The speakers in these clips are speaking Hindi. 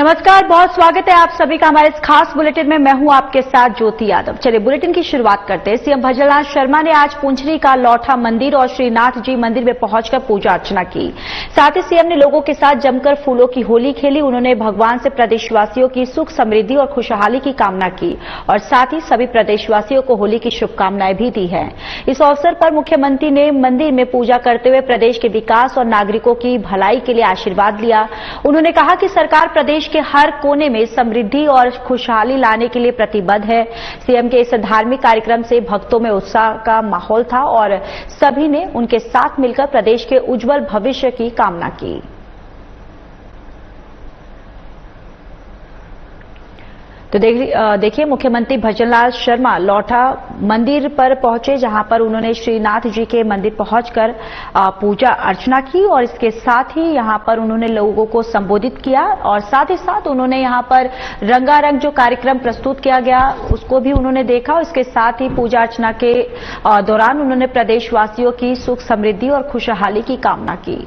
नमस्कार, बहुत स्वागत है आप सभी का हमारे इस खास बुलेटिन में। मैं हूं आपके साथ ज्योति यादव। चलिए बुलेटिन की शुरुआत करते हैं। सीएम भजनलाल शर्मा ने आज पुंचरी का लौठा मंदिर और श्रीनाथ जी मंदिर में पहुंचकर पूजा अर्चना की। साथ ही सीएम ने लोगों के साथ जमकर फूलों की होली खेली। उन्होंने भगवान से प्रदेशवासियों की सुख समृद्धि और खुशहाली की कामना की और साथ ही सभी प्रदेशवासियों को होली की शुभकामनाएं भी दी है। इस अवसर पर मुख्यमंत्री ने मंदिर में पूजा करते हुए प्रदेश के विकास और नागरिकों की भलाई के लिए आशीर्वाद लिया। उन्होंने कहा कि सरकार प्रदेश के हर कोने में समृद्धि और खुशहाली लाने के लिए प्रतिबद्ध है। सीएम के इस धार्मिक कार्यक्रम से भक्तों में उत्साह का माहौल था और सभी ने उनके साथ मिलकर प्रदेश के उज्जवल भविष्य की कामना की। तो देखिए मुख्यमंत्री भजनलाल शर्मा लौठा मंदिर पर पहुंचे, जहां पर उन्होंने श्रीनाथ जी के मंदिर पहुंचकर पूजा अर्चना की और इसके साथ ही यहां पर उन्होंने लोगों को संबोधित किया और साथ ही साथ उन्होंने यहां पर रंगारंग जो कार्यक्रम प्रस्तुत किया गया उसको भी उन्होंने देखा। इसके साथ ही पूजा अर्चना के दौरान उन्होंने प्रदेशवासियों की सुख समृद्धि और खुशहाली की कामना की।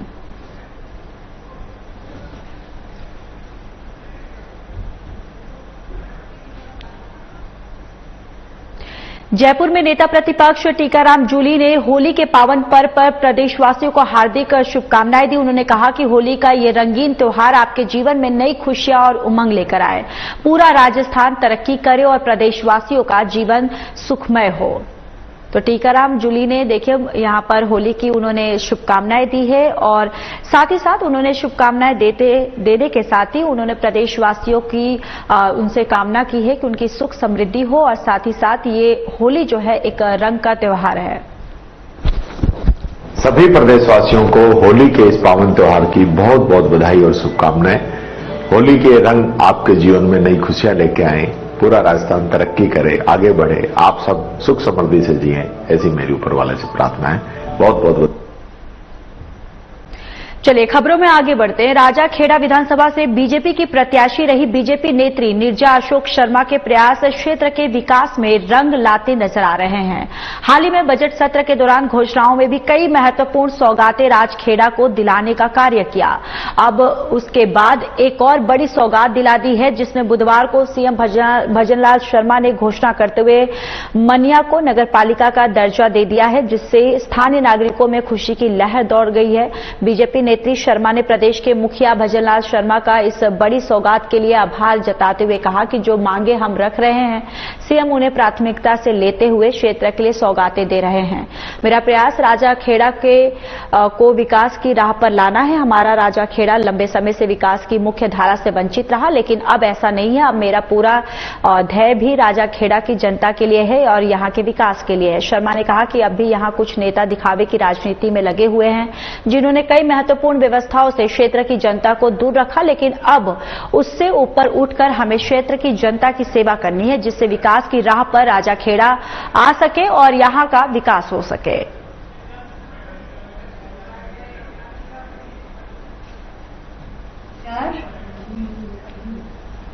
जयपुर में नेता प्रतिपक्ष टीकाराम जूली ने होली के पावन पर्व पर प्रदेशवासियों को हार्दिक शुभकामनाएं दी। उन्होंने कहा कि होली का ये रंगीन त्योहार आपके जीवन में नई खुशियां और उमंग लेकर आए, पूरा राजस्थान तरक्की करे और प्रदेशवासियों का जीवन सुखमय हो। तो टीकाराम जूली ने देखिए यहां पर होली की उन्होंने शुभकामनाएं दी है और साथ ही साथ उन्होंने शुभकामनाएं देने के साथ ही उन्होंने प्रदेशवासियों की उनसे कामना की है कि उनकी सुख समृद्धि हो और साथ ही साथ ये होली जो है एक रंग का त्योहार है। सभी प्रदेशवासियों को होली के इस पावन त्योहार की बहुत बहुत बधाई और शुभकामनाएं। होली के रंग आपके जीवन में नई खुशियां लेके आए, पूरा राजस्थान तरक्की करे, आगे बढ़े, आप सब सुख समृद्धि से जिए, ऐसी मेरी ऊपर वाले से प्रार्थना है। बहुत बहुत चलिए खबरों में आगे बढ़ते हैं। राजाखेड़ा विधानसभा से बीजेपी की प्रत्याशी रही बीजेपी नेत्री नीरजा अशोक शर्मा के प्रयास क्षेत्र के विकास में रंग लाते नजर आ रहे हैं। हाल ही में बजट सत्र के दौरान घोषणाओं में भी कई महत्वपूर्ण सौगातें राजखेड़ा को दिलाने का कार्य किया। अब उसके बाद एक और बड़ी सौगात दिला दी है, जिसमें बुधवार को सीएम भजनलाल शर्मा ने घोषणा करते हुए मनिया को नगरपालिका का दर्जा दे दिया है, जिससे स्थानीय नागरिकों में खुशी की लहर दौड़ गई है। बीजेपी नेत्री शर्मा ने प्रदेश के मुखिया भजनलाल शर्मा का इस बड़ी सौगात के लिए आभार जताते हुए कहा कि जो मांगे हम रख रहे हैं सीएम उन्हें प्राथमिकता से लेते हुए क्षेत्र के लिए सौगातें दे रहे हैं। मेरा प्रयास राजाखेड़ा को विकास की राह पर लाना है। हमारा राजाखेड़ा लंबे समय से विकास की मुख्य धारा से वंचित रहा, लेकिन अब ऐसा नहीं है। अब मेरा पूरा ध्येय भी राजाखेड़ा की जनता के लिए है और यहां के विकास के लिए है। शर्मा ने कहा कि अब भी यहां कुछ नेता दिखावे की राजनीति में लगे हुए हैं, जिन्होंने कई महत्वपूर्ण व्यवस्थाओं से क्षेत्र की जनता को दूर रखा, लेकिन अब उससे ऊपर उठकर हमें क्षेत्र की जनता की सेवा करनी है, जिससे विकास की राह पर राजाखेड़ा आ सके और यहां का विकास हो सके।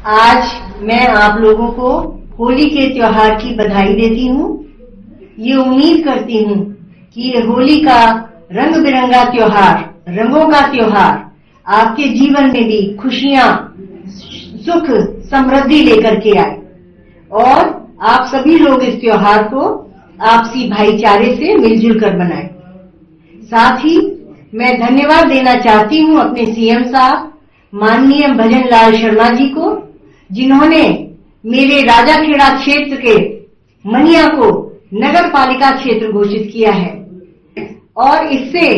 आज मैं आप लोगों को होली के त्योहार की बधाई देती हूं। ये उम्मीद करती हूं कि ये होली का रंग बिरंगा त्योहार, रंगों का त्योहार आपके जीवन में भी खुशियां, सुख समृद्धि लेकर के आए और आप सभी लोग इस त्योहार को आपसी भाईचारे से मिलजुल कर मनाएं। साथ ही मैं धन्यवाद देना चाहती हूं अपने सीएम साहब माननीय भजनलाल शर्मा जी को, जिन्होंने मेरे राजाखेड़ा क्षेत्र के मनिया को नगर पालिका क्षेत्र घोषित किया है और इससे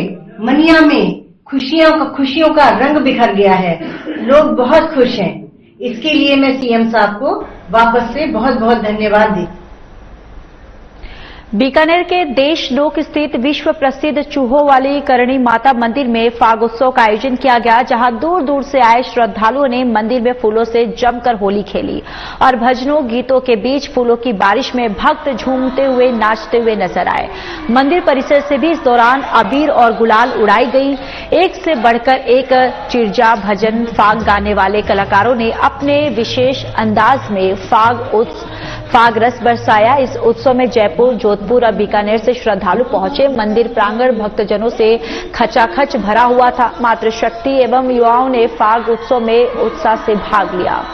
मनिया में खुशियों का रंग बिखर गया है। लोग बहुत खुश हैं। इसके लिए मैं सीएम साहब को वापस से बहुत बहुत धन्यवाद देती हूं। बीकानेर के देशलोक स्थित विश्व प्रसिद्ध चूहों वाली करणी माता मंदिर में फाग उत्सव का आयोजन किया गया, जहां दूर दूर से आए श्रद्धालुओं ने मंदिर में फूलों से जमकर होली खेली और भजनों गीतों के बीच फूलों की बारिश में भक्त झूमते हुए नाचते हुए नजर आए। मंदिर परिसर से भी इस दौरान अबीर और गुलाल उड़ाई गई। एक से बढ़कर एक चिरजा भजन फाग गाने वाले कलाकारों ने अपने विशेष अंदाज में फाग उत्सव फाग रस बरसाया। इस उत्सव में जयपुर, जोधपुर और बीकानेर से श्रद्धालु पहुंचे। मंदिर प्रांगण भक्तजनों से खचाखच भरा हुआ था। मातृशक्ति एवं युवाओं ने फाग उत्सव में उत्साह से भाग लिया।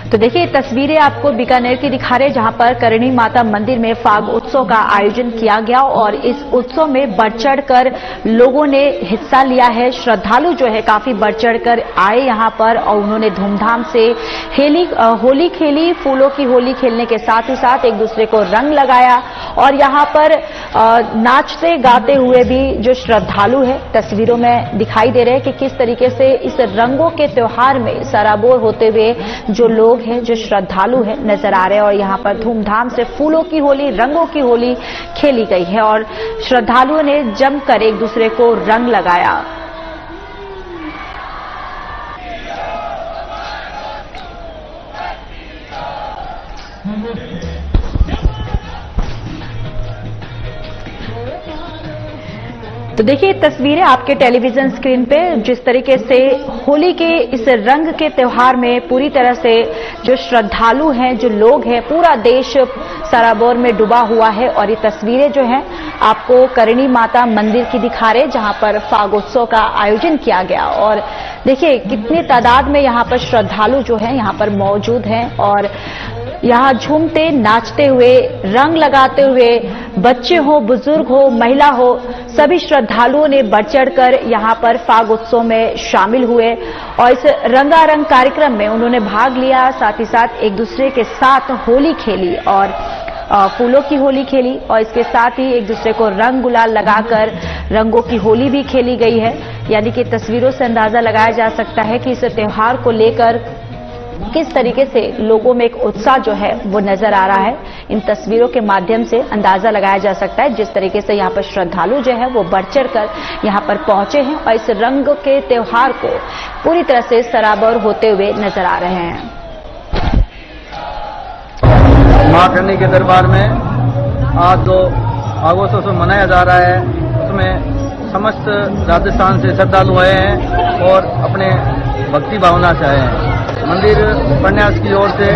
तो देखिए तस्वीरें आपको बीकानेर की दिखा रहे हैं, जहां पर करणी माता मंदिर में फाग उत्सव का आयोजन किया गया और इस उत्सव में बढ़ चढ़कर लोगों ने हिस्सा लिया है। श्रद्धालु जो है काफी बढ़ चढ़कर आए यहां पर और उन्होंने धूमधाम से होली खेली। फूलों की होली खेलने के साथ ही साथ एक दूसरे को रंग लगाया और यहां पर नाचते गाते हुए भी जो श्रद्धालु है तस्वीरों में दिखाई दे रहे हैं कि किस तरीके से इस रंगों के त्योहार में सराबोर होते हुए जो लोग हैं, जो श्रद्धालु हैं नजर आ रहे हैं। और यहां पर धूमधाम से फूलों की होली, रंगों की होली खेली गई है और श्रद्धालुओं ने जमकर एक दूसरे को रंग लगाया। तो देखिए तस्वीरें आपके टेलीविजन स्क्रीन पे जिस तरीके से होली के इस रंग के त्योहार में पूरी तरह से जो श्रद्धालु हैं, जो लोग हैं, पूरा देश सराबोर में डूबा हुआ है। और ये तस्वीरें जो हैं आपको करणी माता मंदिर की दिखा रहे, जहां पर फागोत्सव का आयोजन किया गया। और देखिए कितनी तादाद में यहां पर श्रद्धालु जो हैं यहां पर मौजूद हैं और यहां झूमते नाचते हुए, रंग लगाते हुए, बच्चे हो, बुजुर्ग हो, महिला हो, सभी श्रद्धालुओं ने बढ़ चढ़कर यहां पर फाग उत्सव में शामिल हुए और इस रंगारंग कार्यक्रम में उन्होंने भाग लिया। साथ ही साथ एक दूसरे के साथ होली खेली और फूलों की होली खेली और इसके साथ ही एक दूसरे को रंग गुलाल लगाकर रंगों की होली भी खेली गई है। यानी कि तस्वीरों से अंदाजा लगाया जा सकता है कि इस त्योहार को लेकर किस तरीके से लोगों में एक उत्साह जो है वो नजर आ रहा है। इन तस्वीरों के माध्यम से अंदाजा लगाया जा सकता है जिस तरीके से यहाँ पर श्रद्धालु जो है वो बढ़ चढ़कर यहाँ पर पहुंचे हैं और इस रंग के त्योहार को पूरी तरह से सराबोर होते हुए नजर आ रहे हैं। मां करणी के दरबार में आज जो फागोत्सव मनाया जा रहा है उसमें समस्त राजस्थान से श्रद्धालु आए हैं और अपने भक्ति भावना से आए हैं। मंदिर प्रन्यास की ओर से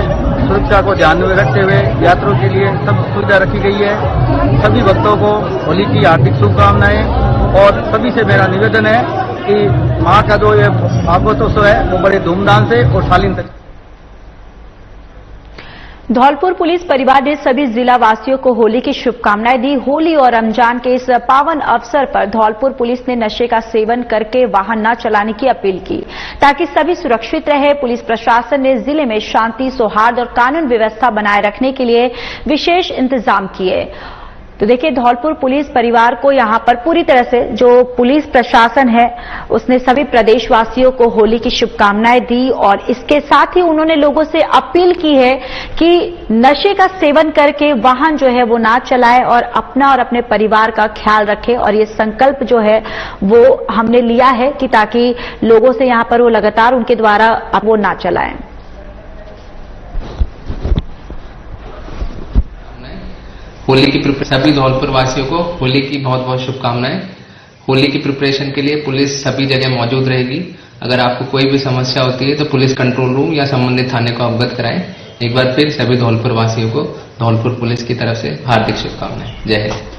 सुरक्षा को ध्यान में रखते हुए यात्रियों के लिए सब सुविधा रखी गई है। सभी भक्तों को होली की हार्दिक शुभकामनाएं और सभी से मेरा निवेदन है कि मां का जो ये फागोत्सव है वो बड़े धूमधाम से और शालीन तक। धौलपुर पुलिस परिवार ने सभी जिला वासियों को होली की शुभकामनाएं दी। होली और रमजान के इस पावन अवसर पर धौलपुर पुलिस ने नशे का सेवन करके वाहन न चलाने की अपील की ताकि सभी सुरक्षित रहे। पुलिस प्रशासन ने जिले में शांति, सौहार्द और कानून व्यवस्था बनाए रखने के लिए विशेष इंतजाम किए। तो देखिए धौलपुर पुलिस परिवार को यहां पर पूरी तरह से जो पुलिस प्रशासन है उसने सभी प्रदेशवासियों को होली की शुभकामनाएं दी और इसके साथ ही उन्होंने लोगों से अपील की है कि नशे का सेवन करके वाहन जो है वो ना चलाएं और अपना और अपने परिवार का ख्याल रखें। और ये संकल्प जो है वो हमने लिया है कि ताकि लोगों से यहां पर वो लगातार उनके द्वारा वो ना चलाएं। होली की सभी धौलपुर वासियों को होली की बहुत बहुत शुभकामनाएं। होली की प्रिपरेशन के लिए पुलिस सभी जगह मौजूद रहेगी। अगर आपको कोई भी समस्या होती है तो पुलिस कंट्रोल रूम या संबंधित थाने को अवगत कराएं। एक बार फिर सभी धौलपुर वासियों को धौलपुर पुलिस की तरफ से हार्दिक शुभकामनाएं। जय हिंद।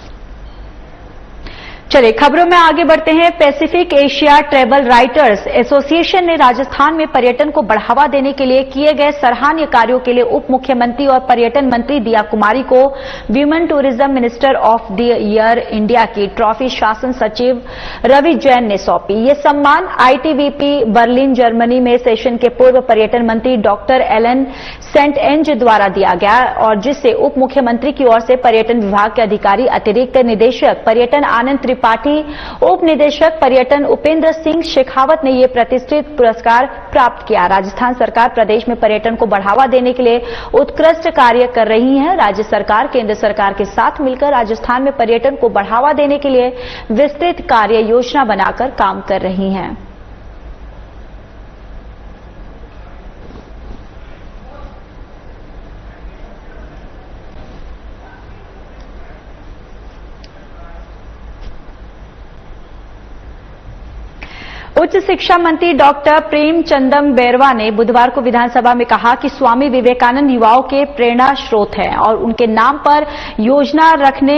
चलिए खबरों में आगे बढ़ते हैं। Pacific Asia travel writers association ने राजस्थान में पर्यटन को बढ़ावा देने के लिए किए गए सराहनीय कार्यों के लिए उप मुख्यमंत्री और पर्यटन मंत्री दिया कुमारी को women tourism minister of the year India की ट्रॉफी शासन सचिव रवि जैन ने सौंपी। ये सम्मान आईटीबीपी बर्लिन जर्मनी में सेशन के पूर्व पर्यटन मंत्री डॉक्टर एलन सेंट एंज द्वारा दिया गया और जिसे उप मुख्यमंत्री की ओर से पर्यटन विभाग के अधिकारी अतिरिक्त निदेशक पर्यटन आनंद त्रिपाठी, उप निदेशक पर्यटन उपेंद्र सिंह शेखावत ने ये प्रतिष्ठित पुरस्कार प्राप्त किया। राजस्थान सरकार प्रदेश में पर्यटन को बढ़ावा देने के लिए उत्कृष्ट कार्य कर रही है। राज्य सरकार केंद्र सरकार के साथ मिलकर राजस्थान में पर्यटन को बढ़ावा देने के लिए विस्तृत कार्य योजना बनाकर काम कर रही है। उच्च शिक्षा मंत्री डॉक्टर प्रेमचंदम बैरवा ने बुधवार को विधानसभा में कहा कि स्वामी विवेकानंद युवाओं के प्रेरणा स्रोत हैं और उनके नाम पर योजना रखने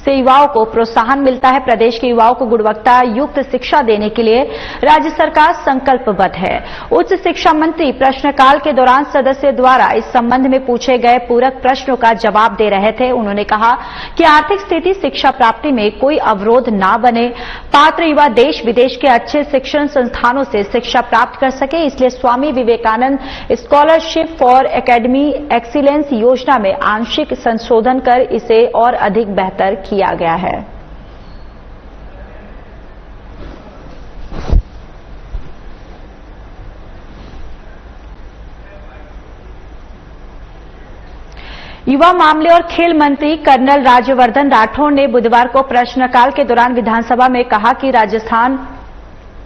से युवाओं को प्रोत्साहन मिलता है। प्रदेश के युवाओं को गुणवत्ता युक्त शिक्षा देने के लिए राज्य सरकार संकल्पबद्ध है। उच्च शिक्षा मंत्री प्रश्नकाल के दौरान सदस्य द्वारा इस संबंध में पूछे गए पूरक प्रश्नों का जवाब दे रहे थे। उन्होंने कहा कि आर्थिक स्थिति शिक्षा प्राप्ति में कोई अवरोध न बने, पात्र युवा देश विदेश के अच्छे शिक्षण संस्थानों से शिक्षा प्राप्त कर सके, इसलिए Swami Vivekananda scholarship for academy excellence योजना में आंशिक संशोधन कर इसे और अधिक बेहतर किया गया है। युवा मामले और खेल मंत्री कर्नल राज्यवर्धन राठौड़ ने बुधवार को प्रश्नकाल के दौरान विधानसभा में कहा कि राजस्थान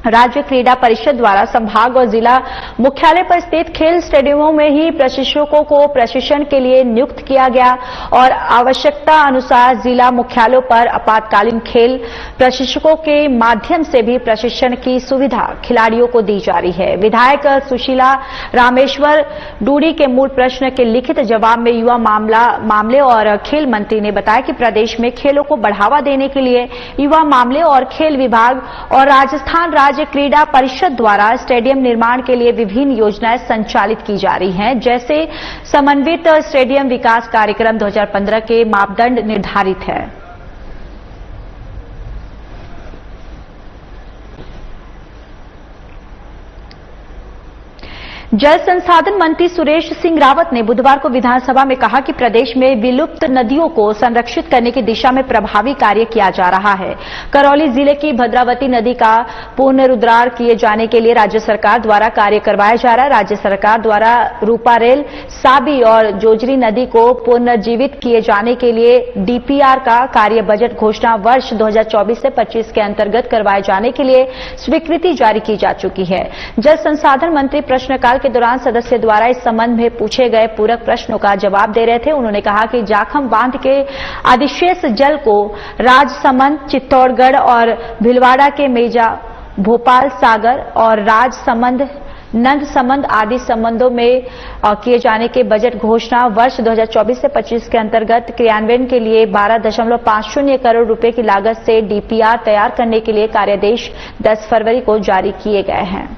राज्य क्रीड़ा परिषद द्वारा संभाग और जिला मुख्यालय पर स्थित खेल स्टेडियमों में ही प्रशिक्षकों को प्रशिक्षण के लिए नियुक्त किया गया और आवश्यकता अनुसार जिला मुख्यालयों पर आपातकालीन खेल प्रशिक्षकों के माध्यम से भी प्रशिक्षण की सुविधा खिलाड़ियों को दी जा रही है। विधायक सुशीला रामेश्वर डूडी के मूल प्रश्न के लिखित जवाब में युवा मामले और खेल मंत्री ने बताया कि प्रदेश में खेलों को बढ़ावा देने के लिए युवा मामले और खेल विभाग और राजस्थान राज्य क्रीड़ा परिषद द्वारा स्टेडियम निर्माण के लिए विभिन्न योजनाएं संचालित की जा रही हैं, जैसे समन्वित स्टेडियम विकास कार्यक्रम 2015 के मापदंड निर्धारित है। जल संसाधन मंत्री सुरेश सिंह रावत ने बुधवार को विधानसभा में कहा कि प्रदेश में विलुप्त नदियों को संरक्षित करने की दिशा में प्रभावी कार्य किया जा रहा है। करौली जिले की भद्रावती नदी का पुनरुद्धार किए जाने के लिए राज्य सरकार द्वारा कार्य करवाया जा रहा है। राज्य सरकार द्वारा रूपारेल, साबी और जोजरी नदी को पुनर्जीवित किए जाने के लिए डीपीआर का कार्य बजट घोषणा वर्ष 2024 से 25 के अंतर्गत करवाए जाने के लिए स्वीकृति जारी की जा चुकी है। जल संसाधन मंत्री प्रश्नकाल के दौरान सदस्य द्वारा इस संबंध में पूछे गए पूरक प्रश्नों का जवाब दे रहे थे। उन्होंने कहा कि जाखम बांध के अधिशेष जल को राजसमंद, चित्तौड़गढ़ और भीलवाड़ा के मेजा, भोपाल सागर और राजसमंद, नंदसमंद आदि संबंधों में किए जाने के बजट घोषणा वर्ष 2024 से 25 के अंतर्गत क्रियान्वयन के लिए 12.50 करोड़ रुपए की लागत से डीपीआर तैयार करने के लिए कार्यादेश 10 फरवरी को जारी किए गए हैं।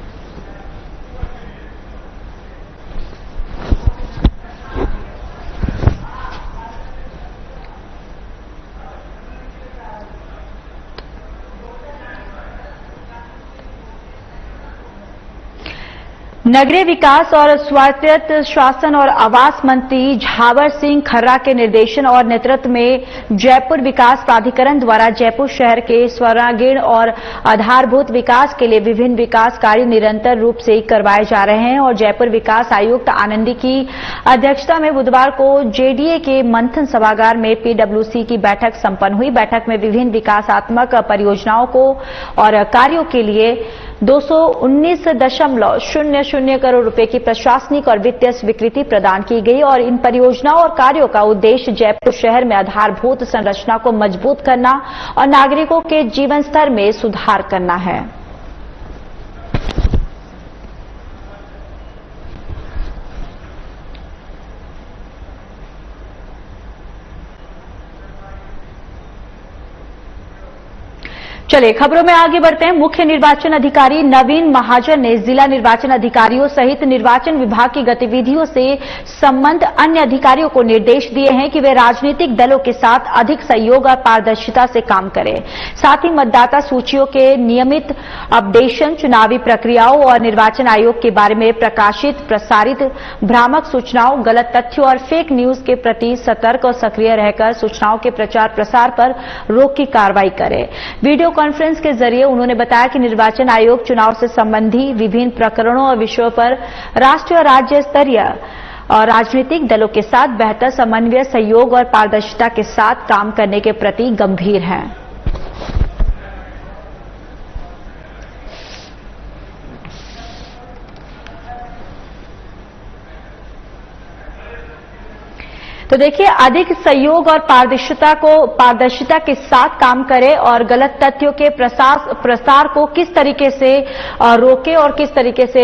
नगरीय विकास और स्वायत्त शासन और आवास मंत्री झावर सिंह खर्रा के निर्देशन और नेतृत्व में जयपुर विकास प्राधिकरण द्वारा जयपुर शहर के स्वर्णागीण और आधारभूत विकास के लिए विभिन्न विकास कार्य निरंतर रूप से करवाए जा रहे हैं और जयपुर विकास आयुक्त आनंदी की अध्यक्षता में बुधवार को जेडीए के मंथन सभागार में पीडब्ल्यूसी की बैठक संपन्न हुई। बैठक में विभिन्न विकासात्मक परियोजनाओं को और कार्यों के लिए 219.00 करोड़ रुपए की प्रशासनिक और वित्तीय स्वीकृति प्रदान की गई और इन परियोजनाओं और कार्यों का उद्देश्य जयपुर शहर में आधारभूत संरचना को मजबूत करना और नागरिकों के जीवन स्तर में सुधार करना है। चलिए खबरों में आगे बढ़ते हैं। मुख्य निर्वाचन अधिकारी नवीन महाजन ने जिला निर्वाचन अधिकारियों सहित निर्वाचन विभाग की गतिविधियों से संबंध अन्य अधिकारियों को निर्देश दिए हैं कि वे राजनीतिक दलों के साथ अधिक सहयोग और पारदर्शिता से काम करें। साथ ही मतदाता सूचियों के नियमित अपडेशन, चुनावी प्रक्रियाओं और निर्वाचन आयोग के बारे में प्रकाशित प्रसारित भ्रामक सूचनाओं, गलत तथ्यों और फेक न्यूज के प्रति सतर्क और सक्रिय रहकर सूचनाओं के प्रचार प्रसार पर रोक की कार्रवाई करें। वीडियो कॉन्फ्रेंस के जरिए उन्होंने बताया कि निर्वाचन आयोग चुनाव से संबंधी विभिन्न प्रकरणों और विषयों पर राष्ट्रीय और राज्य स्तरीय और राजनीतिक दलों के साथ बेहतर समन्वय, सहयोग और पारदर्शिता के साथ काम करने के प्रति गंभीर हैं। तो देखिए, अधिक सहयोग और पारदर्शिता के साथ काम करें और गलत तथ्यों के प्रसार को किस तरीके से रोके और किस तरीके से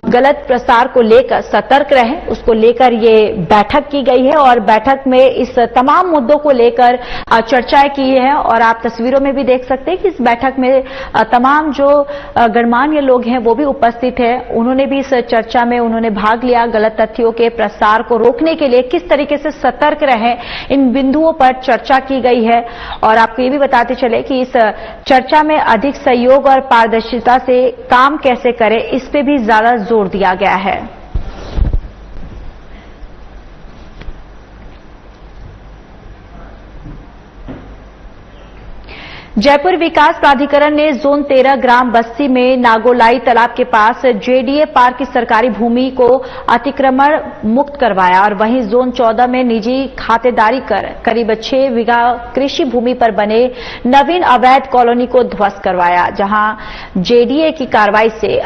गलत प्रसार को लेकर सतर्क रहें, उसको लेकर ये बैठक की गई है। और बैठक में इस तमाम मुद्दों को लेकर चर्चाएं की है और आप तस्वीरों में भी देख सकते हैं कि इस बैठक में तमाम जो गणमान्य लोग हैं वो भी उपस्थित हैं। उन्होंने भी इस चर्चा में उन्होंने भाग लिया। गलत तथ्यों के प्रसार को रोकने के लिए किस तरीके से सतर्क रहें, इन बिंदुओं पर चर्चा की गई है। और आपको ये भी बताते चले कि इस चर्चा में अधिक सहयोग और पारदर्शिता से काम कैसे करें, इस पे भी ज्यादा जोर दिया गया है। जयपुर विकास प्राधिकरण ने जोन 13 ग्राम बस्ती में नागोलाई तालाब के पास जेडीए पार्क की सरकारी भूमि को अतिक्रमण मुक्त करवाया और वहीं जोन 14 में निजी खातेदारी कर करीब 6 बीघा कृषि भूमि पर बने नवीन अवैध कॉलोनी को ध्वस्त करवाया, जहां जेडीए की कार्रवाई से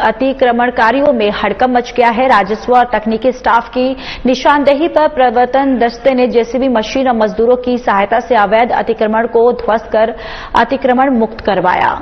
अतिक्रमणकारियों में हड़कंप मच गया है। राजस्व और तकनीकी स्टाफ की निशानदेही पर प्रवर्तन दस्ते ने जेसीबी मशीन और मजदूरों की सहायता से अवैध अतिक्रमण को ध्वस्त कर अतिक्रमण मुक्त करवाया।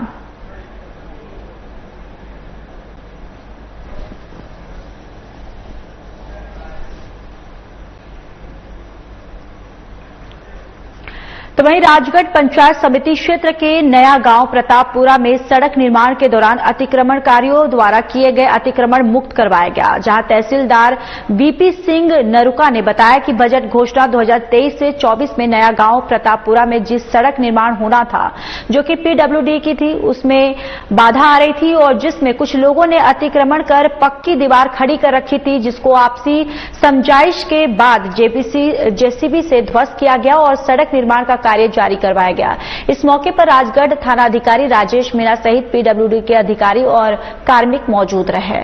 तो वहीं राजगढ़ पंचायत समिति क्षेत्र के नया गांव प्रतापपुरा में सड़क निर्माण के दौरान अतिक्रमणकारियों द्वारा किए गए अतिक्रमण मुक्त करवाया गया, जहां तहसीलदार बीपी सिंह नरुका ने बताया कि बजट घोषणा 2023 से 24 में नया गांव प्रतापपुरा में जिस सड़क निर्माण होना था, जो कि पीडब्ल्यूडी की थी, उसमें बाधा आ रही थी और जिसमें कुछ लोगों ने अतिक्रमण कर पक्की दीवार खड़ी कर रखी थी, जिसको आपसी समझाइश के बाद जेसीबी से ध्वस्त किया गया और सड़क निर्माण का कार्य जारी करवाया गया। इस मौके पर राजगढ़ थाना अधिकारी राजेश मीणा सहित पीडब्ल्यूडी के अधिकारी और कार्मिक मौजूद रहे।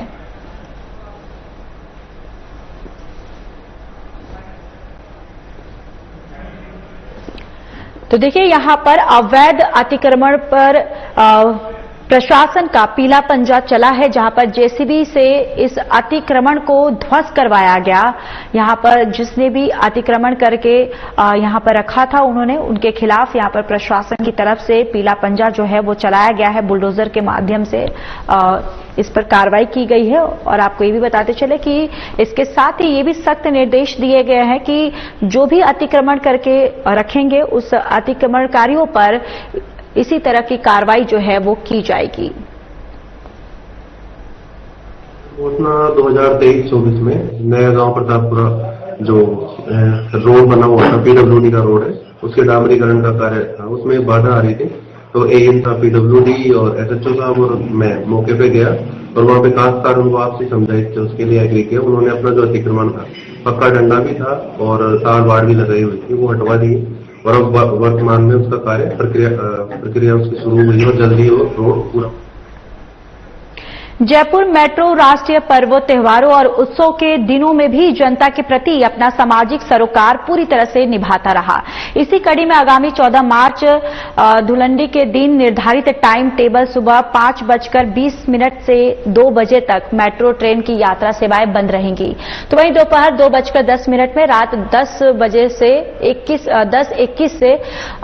तो देखिए, यहां पर अवैध अतिक्रमण पर प्रशासन का पीला पंजा चला है, जहां पर जेसीबी से इस अतिक्रमण को ध्वस्त करवाया गया। यहां पर जिसने भी अतिक्रमण करके यहां पर रखा था, उनके खिलाफ यहां पर प्रशासन की तरफ से पीला पंजा जो है वो चलाया गया है। बुलडोजर के माध्यम से इस पर कार्रवाई की गई है। और आपको ये भी बताते चले कि इसके साथ ही ये भी सख्त निर्देश दिए गए हैं कि जो भी अतिक्रमण करके रखेंगे उस अतिक्रमणकारियों पर इसी तरह की कार्रवाई जो है वो की जाएगी। घोषणा 2023-24 में नया गांव प्रतापपुरा जो रोड बना हुआ था, पीडब्ल्यूडी का रोड है, उसके डामरीकरण का कार्य था, उसमें बाधा आ रही थी। तो एएम था पीडब्ल्यूडी और एसएचओ साहब और मैं मौके पे गया और वहां पे काश्तकार उनको आपसी समझाइश थे, उसके लिए एग्री किया। उन्होंने अपना जो अतिक्रमण था, पक्का डंडा भी था और तार वाड़ भी लगाई हुई थी, वो हटवा दी और अब वर्तमान में उसका कार्य प्रक्रिया उसकी शुरू हुई और जल्दी वो रोड पूरा। जयपुर मेट्रो राष्ट्रीय पर्वों, त्योहारों और उत्सव के दिनों में भी जनता के प्रति अपना सामाजिक सरोकार पूरी तरह से निभाता रहा। इसी कड़ी में आगामी 14 मार्च धुलंडी के दिन निर्धारित टाइम टेबल सुबह 5:20 से 2 बजे तक मेट्रो ट्रेन की यात्रा सेवाएं बंद रहेंगी। तो वहीं दोपहर 2:10 में रात 10 बजे से 10:21 से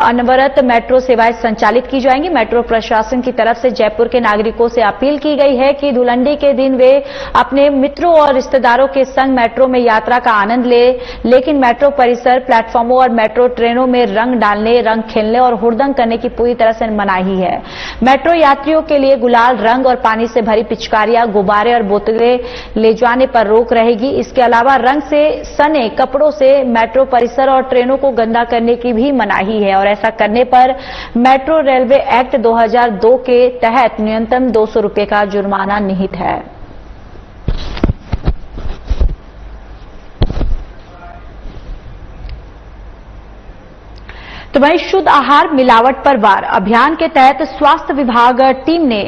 अनवरत मेट्रो सेवाएं संचालित की जाएंगी। मेट्रो प्रशासन की तरफ से जयपुर के नागरिकों से अपील की गई है कि धुलंडी के दिन वे अपने मित्रों और रिश्तेदारों के संग मेट्रो में यात्रा का आनंद ले, लेकिन मेट्रो परिसर, प्लेटफॉर्मों और मेट्रो ट्रेनों में रंग डालने, रंग खेलने और हुड़दंग करने की पूरी तरह से मनाही है। मेट्रो यात्रियों के लिए गुलाल रंग और पानी से भरी पिचकारियां, गुब्बारे और बोतलें ले जाने पर रोक रहेगी। इसके अलावा रंग से सने कपड़ों से मेट्रो परिसर और ट्रेनों को गंदा करने की भी मनाही है और ऐसा करने पर मेट्रो रेलवे एक्ट 2002 के तहत न्यूनतम 200 रुपये का जुर्माना निहित है। तो वहीं शुद्ध आहार मिलावट पर वार अभियान के तहत स्वास्थ्य विभाग टीम ने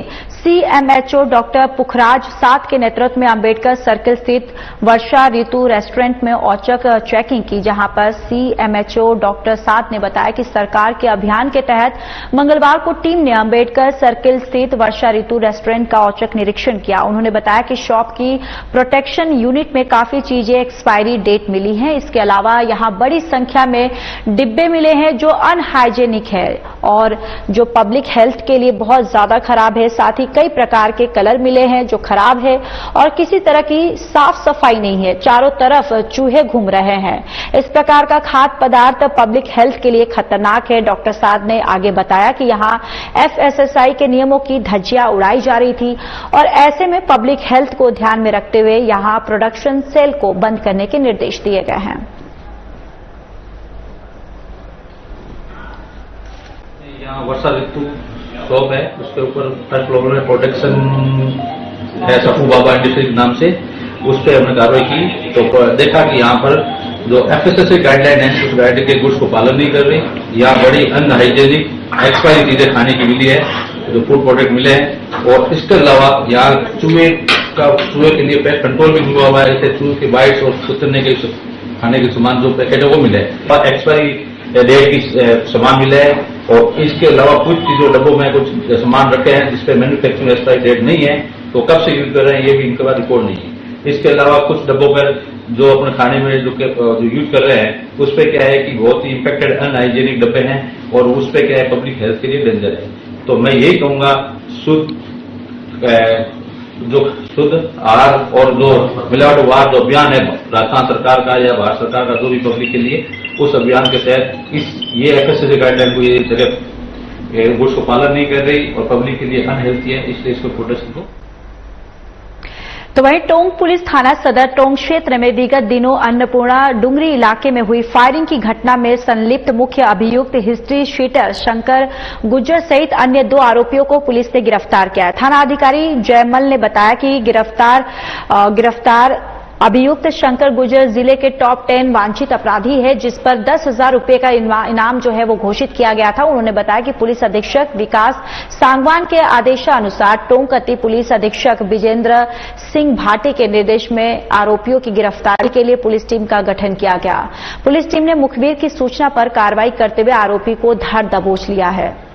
सीएमएचओ डॉक्टर पुखराज सात के नेतृत्व में अंबेडकर सर्किल स्थित वर्षा ऋतु रेस्टोरेंट में औचक चेकिंग की, जहां पर सीएमएचओ डॉक्टर सात ने बताया कि सरकार के अभियान के तहत मंगलवार को टीम ने अंबेडकर सर्किल स्थित वर्षा ऋतु रेस्टोरेंट का औचक निरीक्षण किया। उन्होंने बताया कि शॉप की प्रोटेक्शन यूनिट में काफी चीजें एक्सपायरी डेट मिली हैं। इसके अलावा यहां बड़ी संख्या में डिब्बे मिले हैं जो अनहाइजेनिक है और जो पब्लिक हेल्थ के लिए बहुत ज्यादा खराब है। साथ ही कई प्रकार के कलर मिले हैं जो खराब है और किसी तरह की साफ सफाई नहीं है। चारों तरफ चूहे घूम रहे हैं। इस प्रकार का खाद्य पदार्थ पब्लिक हेल्थ के लिए खतरनाक है। डॉक्टर साद ने आगे बताया कि यहां एफएसएसआई के नियमों की धज्जियां उड़ाई जा रही थी और ऐसे में पब्लिक हेल्थ को ध्यान में रखते हुए यहां प्रोडक्शन सेल को बंद करने के निर्देश दिए गए हैं। यहाँ वर्षा ऋतु शॉप है, उसके ऊपर फर्स्ट फ्लोर में प्रोटेक्शन है सफू बाबा इंडस्ट्री नाम से, उस पर हमने कार्रवाई की तो देखा कि यहाँ पर जो एफएसएसआई गाइडलाइन है उस गाइडलाइन के गुड्स को पालन नहीं कर रही। यहाँ बड़ी अनहाइजेनिक एक्सपायरी चीजें खाने की मिली है, जो फूड प्रोडक्ट मिले हैं। और इसके अलावा यहाँ चूहे के लिए पेस्ट कंट्रोल भी हुआ हुआ है, जैसे चूहे के बाइट्स और कुतरने के खाने के सामान जो पैकेट है वो मिले हैं। एक्सपायरी डेट की सामान मिले है और इसके अलावा कुछ चीजों डब्बों में कुछ सामान रखे हैं जिसपे मैन्युफैक्चरिंग एक्सपायरी डेट नहीं है, तो कब से यूज कर रहे हैं ये भी इनके पास रिकॉर्ड नहीं है। इसके अलावा कुछ डब्बों पर जो अपने खाने में जो यूज कर रहे हैं उस पर क्या है कि बहुत ही इन्फेक्टेड अनहाइजेनिक डब्बे हैं और उस पर क्या है पब्लिक हेल्थ के लिए डेंजर है। तो मैं यही कहूंगा शुद्ध आहार और जो मिलावटवार जो अभियान है राजस्थान सरकार का या भारत सरकार का जो भी पब्लिक के लिए, उस अभियान के तहत ये एफएसएसआई गाइडलाइन को ये जगह गुड्स को पालन नहीं कर रही और पब्लिक के लिए अनहेल्थी है, इसलिए इसको प्रोटेक्शन को। तो वहीं टोंक पुलिस थाना सदर टोंक क्षेत्र में विगत दिनों अन्नपूर्णा डुंगरी इलाके में हुई फायरिंग की घटना में संलिप्त मुख्य अभियुक्त हिस्ट्री शीटर शंकर गुज्जर सहित अन्य 2 आरोपियों को पुलिस ने गिरफ्तार किया है। थाना अधिकारी जयमल ने बताया कि गिरफ्तार अभियुक्त शंकर गुर्जर जिले के टॉप 10 वांछित अपराधी है, जिस पर 10,000 रुपए का इनाम जो है वो घोषित किया गया था। उन्होंने बताया कि पुलिस अधीक्षक विकास सांगवान के आदेशानुसार टोंक अति पुलिस अधीक्षक विजेंद्र सिंह भाटी के निर्देश में आरोपियों की गिरफ्तारी के लिए पुलिस टीम का गठन किया गया। पुलिस टीम ने मुखबिर की सूचना पर कार्रवाई करते हुए आरोपी को धर दबोच लिया है।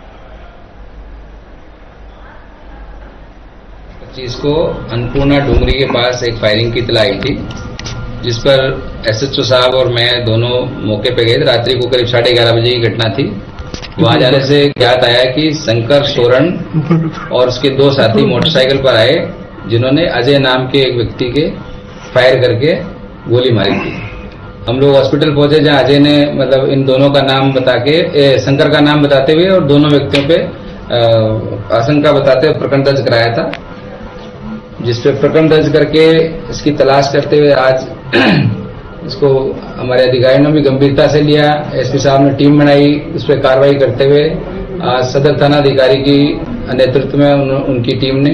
जिसको अन्नपूर्णा डुंगरी के पास एक फायरिंग की इत्तला आई थी, जिस पर एसएचओ साहब और मैं दोनों मौके पे गए। रात्रि को करीब 11:30 बजे की घटना थी। वहां जाने से ज्ञात आया कि शंकर सोरण और उसके 2 साथी मोटरसाइकिल पर आए, जिन्होंने अजय नाम के एक व्यक्ति के फायर करके गोली मारी थी। हम लोग हॉस्पिटल पहुंचे, जहां अजय ने मतलब इन दोनों का नाम बता के शंकर का नाम बताते हुए और दोनों व्यक्तियों पे आशंका बताते हुए प्रकरण दर्ज कराया था, जिसपे प्रकरण दर्ज करके इसकी तलाश करते हुए आज इसको हमारे अधिकारियों ने भी गंभीरता से लिया। एसपी साहब ने टीम बनाई, उस पर कार्रवाई करते हुए आज सदर थाना अधिकारी की नेतृत्व में उनकी टीम ने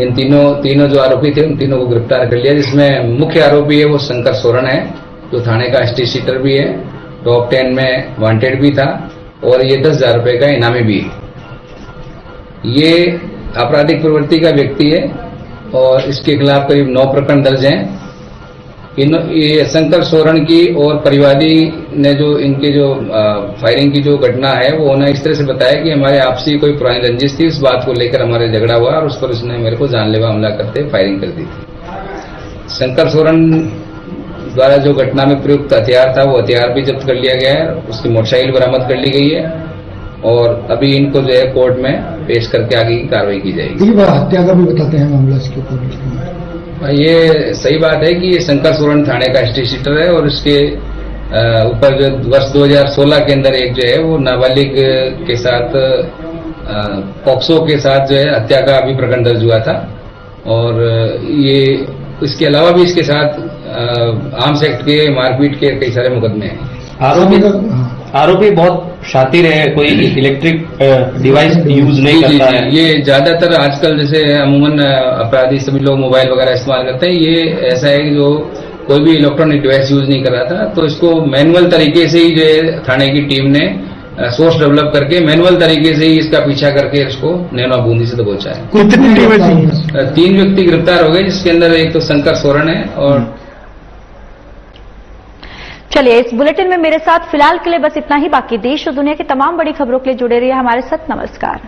इन तीनों जो आरोपी थे उन तीनों को गिरफ्तार कर लिया, जिसमें मुख्य आरोपी है वो शंकर सोरण है, जो थाने का हिस्ट्री शीटर भी है, टॉप 10 में वांटेड भी था और ये 10,000 रुपए का इनामी भी है। ये आपराधिक प्रवृत्ति का व्यक्ति है और इसके खिलाफ करीब 9 प्रकरण दर्ज हैं। ये शंकर सोरण की और परिवादी ने जो इनके जो फायरिंग की जो घटना है वो उन्हें इस तरह से बताया कि हमारे आपसी कोई पुरानी रंजिश थी, इस बात को लेकर हमारे झगड़ा हुआ और उस पर उसने मेरे को जानलेवा हमला करते फायरिंग कर दी थी। शंकर सोरण द्वारा जो घटना में प्रयुक्त हथियार था वो हथियार भी जब्त कर लिया गया है, उसकी मोटरसाइकिल बरामद कर ली गई है और अभी इनको जो है कोर्ट में पेश करके आगे की कार्रवाई की जाएगी। हत्या का भी बताते हैं मामला इसके ऊपर। ये सही बात है कि ये शंकर सोरण थाने का हिस्ट्री शीटर है और इसके ऊपर जो वर्ष 2016 के अंदर एक जो है वो नाबालिग के साथ पॉक्सो के साथ जो है हत्या का भी प्रकरण दर्ज हुआ था और ये इसके अलावा भी इसके साथ आर्म्स एक्ट के मारपीट के कई सारे मुकदमे हैं। आरोपी बहुत शातिर है, कोई इलेक्ट्रिक डिवाइस यूज नहीं करता है। ये ज्यादातर आजकल जैसे अमूमन अपराधी सभी लोग मोबाइल वगैरह इस्तेमाल करते हैं, ये ऐसा है कि जो कोई भी इलेक्ट्रॉनिक डिवाइस यूज नहीं कर रहा था, तो इसको मैनुअल तरीके से ही जो है थाने की टीम ने सोर्स डेवलप करके मैनुअल तरीके से ही इसका पीछा करके उसको नैनो बूंदी से दबोचा है। कितनी टीमें थी? 3 व्यक्ति गिरफ्तार हो गए, जिसके अंदर एक तो शंकर सोरेन है और चलिए, इस बुलेटिन में मेरे साथ फिलहाल के लिए बस इतना ही। बाकी देश और दुनिया की तमाम बड़ी खबरों के लिए जुड़े रहिए हमारे साथ। नमस्कार।